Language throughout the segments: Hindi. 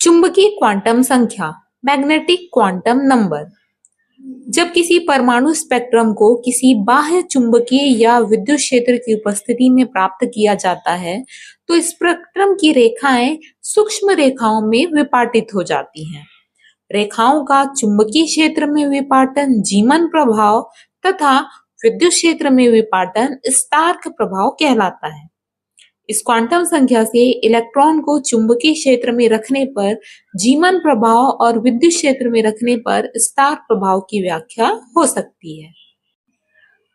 चुंबकीय क्वांटम संख्या, मैग्नेटिक क्वांटम नंबर। जब किसी परमाणु स्पेक्ट्रम को किसी बाह्य चुंबकीय या विद्युत क्षेत्र की उपस्थिति में प्राप्त किया जाता है, तो स्पेक्ट्रम की रेखाएं सूक्ष्म रेखाओं में विपाटित हो जाती हैं। रेखाओं का चुंबकीय क्षेत्र में विपाटन जीमन प्रभाव तथा विद्युत क्षेत्र में विपाटन स्टार्क प्रभाव कहलाता है। इस क्वांटम संख्या से इलेक्ट्रॉन को चुंबकीय क्षेत्र में रखने पर जीमन प्रभाव और विद्युत क्षेत्र में रखने पर स्टार्क प्रभाव की व्याख्या हो सकती है।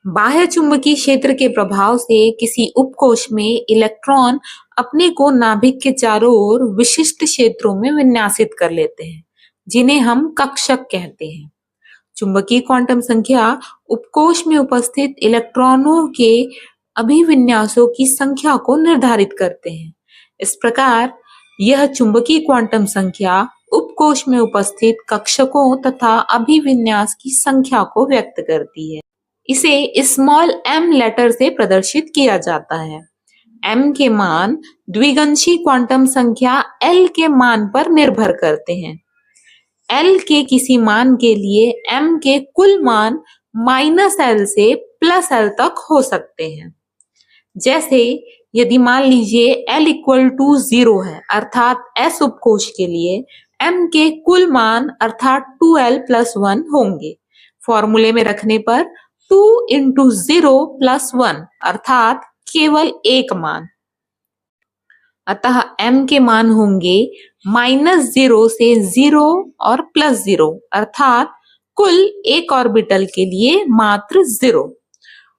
बाह्य चुंबकीय क्षेत्र के प्रभाव से किसी उपकोश में इलेक्ट्रॉन अपने को नाभिक के चारों ओर विशिष्ट क्षेत्रों में विन्यासित कर लेते हैं, जिन्हें हम कक्षक कहते हैं। चुंबकीय क्वांटम संख्या उपकोश में उपस्थित इलेक्ट्रॉनों के अभिविन्यासों की संख्या को निर्धारित करते हैं। इस प्रकार यह चुंबकीय क्वांटम संख्या उपकोश में उपस्थित कक्षकों तथा अभिविन्यास की संख्या को व्यक्त करती है। इसे स्मॉल m लेटर से प्रदर्शित किया जाता है। m के मान द्विगंशी क्वांटम संख्या l के मान पर निर्भर करते हैं। l के किसी मान के लिए m के कुल मान -l से +l तक हो सकते हैं। जैसे यदि मान लीजिए l = 0 है, अर्थात s उपकोश के लिए m के कुल मान अर्थात 2l + 1 होंगे। फॉर्मूले में रखने पर 2 × 0 + 1 अर्थात केवल एक मान। अतः m के मान होंगे -0 से 0 और +0 अर्थात कुल एक ऑर्बिटल के लिए मात्र 0।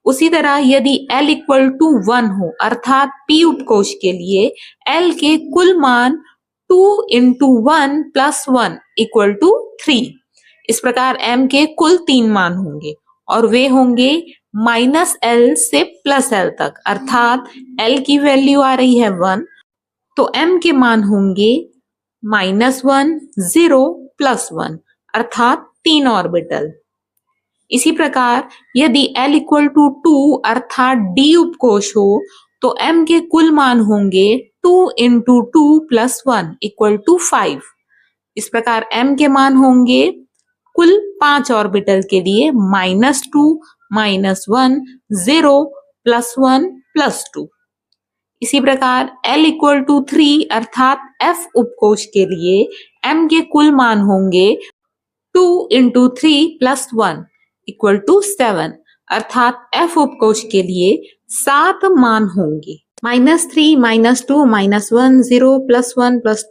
उसी तरह यदि l = 1 हो, अर्थात p उपकोश के लिए l के कुल मान 2 × 1 + 1 = 3। इस प्रकार m के कुल 3 मान होंगे और वे होंगे -l से +l तक, अर्थात l की वैल्यू आ रही है 1, तो m के मान होंगे -1, 0, +1 अर्थात 3 ऑर्बिटल। इसी प्रकार यदि l = 2 अर्थात d उपकोश हो, तो m के कुल मान होंगे 2 × 2 + 1 = 5। इस प्रकार m के मान होंगे कुल 5 ऑर्बिटल के लिए -2, -1, 0, +1, +2। इसी प्रकार l = 3 अर्थात f उपकोश के लिए m के कुल मान होंगे 2 × 3 + 1 = 7 अर्थात f उपकोश के लिए 7 मान होंगे। -3, -2, -1, 0, +1, +2